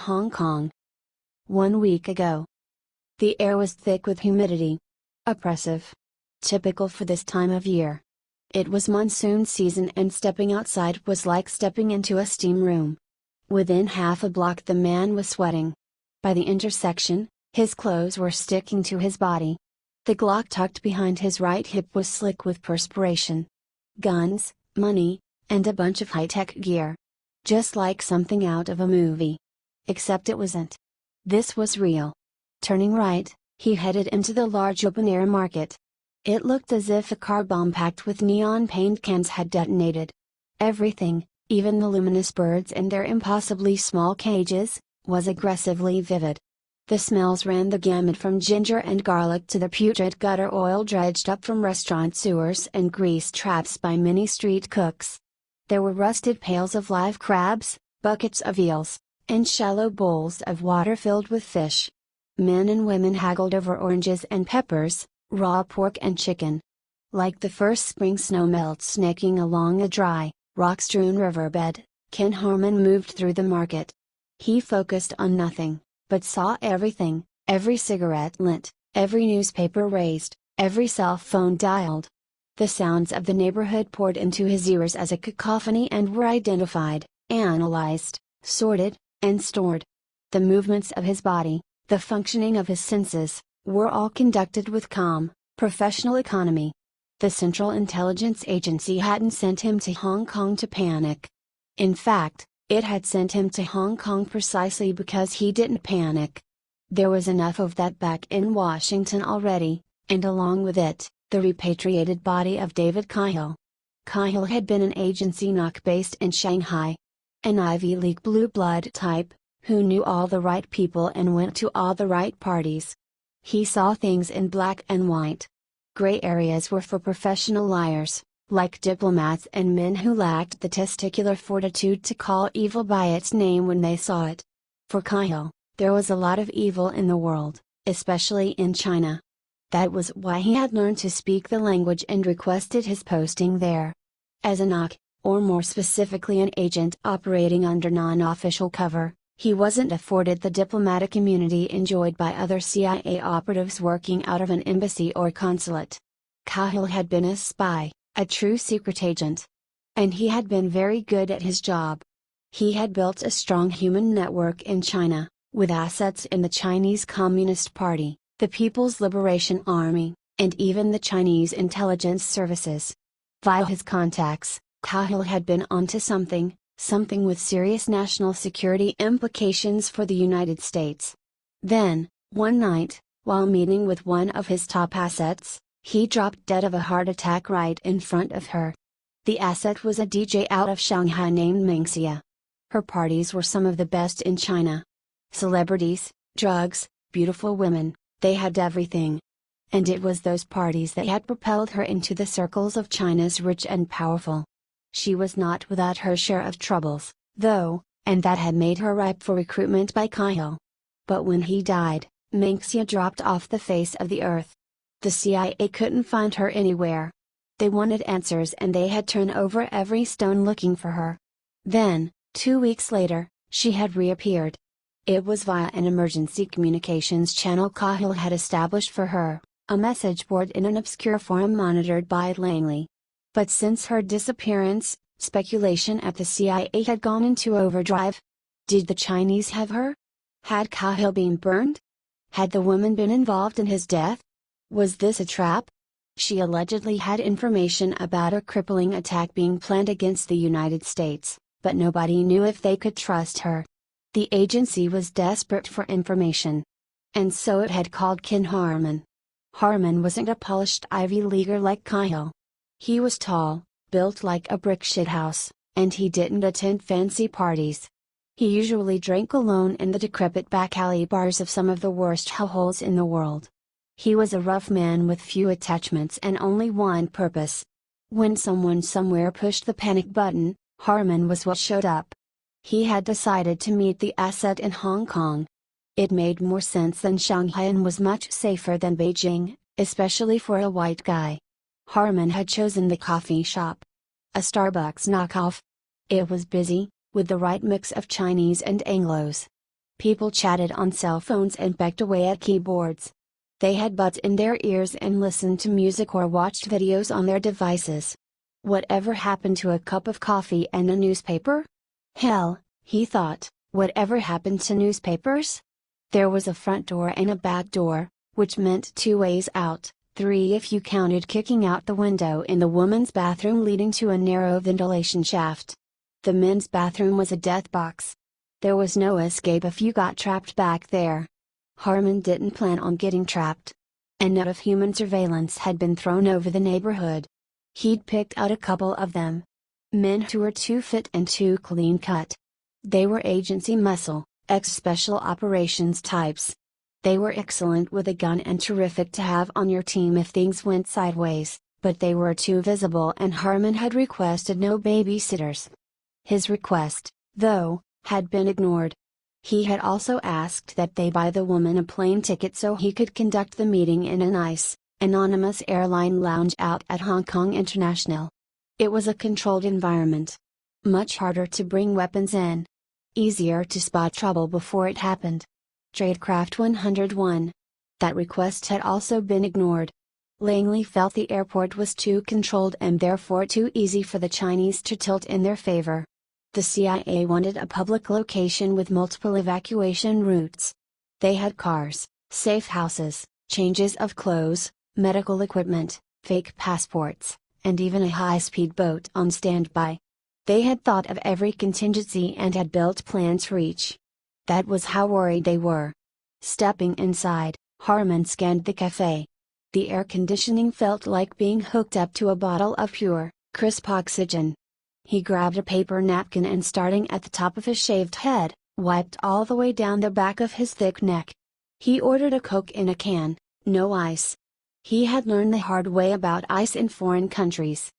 Hong Kong. 1 week ago. The air was thick with humidity. Oppressive. Typical for this time of year. It was monsoon season and stepping outside was like stepping into a steam room. Within half a block the man was sweating. By the intersection, his clothes were sticking to his body. The Glock tucked behind his right hip was slick with perspiration. Guns, money, and a bunch of high-tech gear. Just like something out of a movie. Except it wasn't. This was real. Turning right, he headed into the large open-air market. It looked as if a car bomb packed with neon paint cans had detonated. Everything, even the luminous birds in their impossibly small cages, was aggressively vivid. The smells ran the gamut from ginger and garlic to the putrid gutter oil dredged up from restaurant sewers and grease traps by many street cooks. There were rusted pails of live crabs, buckets of eels, and shallow bowls of water filled with fish. Men and women haggled over oranges and peppers, raw pork and chicken. Like the first spring snow melt snaking along a dry, rock-strewn riverbed, Ken Harmon moved through the market. He focused on nothing, but saw everything, every cigarette lit, every newspaper raised, every cell phone dialed. The sounds of the neighborhood poured into his ears as a cacophony and were identified, analyzed, sorted, and stored. The movements of his body, the functioning of his senses, were all conducted with calm, professional economy. The Central Intelligence Agency hadn't sent him to Hong Kong to panic. In fact, it had sent him to Hong Kong precisely because he didn't panic. There was enough of that back in Washington already, and along with it, the repatriated body of David Cahill. Cahill had been an agency knock based in Shanghai. An Ivy League blue blood type, who knew all the right people and went to all the right parties. He saw things in black and white. Gray areas were for professional liars, like diplomats and men who lacked the testicular fortitude to call evil by its name when they saw it. For Cahill, there was a lot of evil in the world, especially in China. That was why he had learned to speak the language and requested his posting there. As a knock, or more specifically an agent operating under non-official cover, he wasn't afforded the diplomatic immunity enjoyed by other CIA operatives working out of an embassy or consulate. Cahill had been a spy, a true secret agent. And he had been very good at his job. He had built a strong human network in China, with assets in the Chinese Communist Party, the People's Liberation Army, and even the Chinese intelligence services. Via his contacts, Cahill had been onto something with serious national security implications for the United States. Then, one night, while meeting with one of his top assets, he dropped dead of a heart attack right in front of her. The asset was a DJ out of Shanghai named Mengxia. Her parties were some of the best in China. Celebrities, drugs, beautiful women, they had everything. And it was those parties that had propelled her into the circles of China's rich and powerful. She was not without her share of troubles, though, and that had made her ripe for recruitment by Cahill. But when he died, Mengxia dropped off the face of the earth. The CIA couldn't find her anywhere. They wanted answers and they had turned over every stone looking for her. Then, 2 weeks later, she had reappeared. It was via an emergency communications channel Cahill had established for her, a message board in an obscure forum monitored by Langley. But since her disappearance, speculation at the CIA had gone into overdrive. Did the Chinese have her? Had Cahill been burned? Had the woman been involved in his death? Was this a trap? She allegedly had information about a crippling attack being planned against the United States, but nobody knew if they could trust her. The agency was desperate for information. And so it had called Ken Harmon. Harmon wasn't a polished Ivy Leaguer like Cahill. He was tall, built like a brick shithouse, and he didn't attend fancy parties. He usually drank alone in the decrepit back alley bars of some of the worst hellholes in the world. He was a rough man with few attachments and only one purpose. When someone somewhere pushed the panic button, Harmon was what showed up. He had decided to meet the asset in Hong Kong. It made more sense than Shanghai and was much safer than Beijing, especially for a white guy. Harmon had chosen the coffee shop. A Starbucks knockoff. It was busy, with the right mix of Chinese and Anglos. People chatted on cell phones and pecked away at keyboards. They had buds in their ears and listened to music or watched videos on their devices. Whatever happened to a cup of coffee and a newspaper? Hell, he thought, whatever happened to newspapers? There was a front door and a back door, which meant 2 ways out, 3 if you counted kicking out the window in the woman's bathroom leading to a narrow ventilation shaft. The men's bathroom was a death box. There was no escape if you got trapped back there. Harmon didn't plan on getting trapped. A net of human surveillance had been thrown over the neighborhood. He'd picked out a couple of them. Men who were too fit and too clean cut. They were agency muscle, ex-special operations types. They were excellent with a gun and terrific to have on your team if things went sideways, but they were too visible and Harmon had requested no babysitters. His request, though, had been ignored. He had also asked that they buy the woman a plane ticket so he could conduct the meeting in a nice, anonymous airline lounge out at Hong Kong International. It was a controlled environment. Much harder to bring weapons in. Easier to spot trouble before it happened. Tradecraft 101. That request had also been ignored. Langley felt the airport was too controlled and therefore too easy for the Chinese to tilt in their favor. The CIA wanted a public location with multiple evacuation routes. They had cars, safe houses, changes of clothes, medical equipment, fake passports, and even a high-speed boat on standby. They had thought of every contingency and had built plans for each. That was how worried they were. Stepping inside, Harmon scanned the cafe. The air conditioning felt like being hooked up to a bottle of pure, crisp oxygen. He grabbed a paper napkin and starting at the top of his shaved head, wiped all the way down the back of his thick neck. He ordered a Coke in a can, no ice. He had learned the hard way about ice in foreign countries.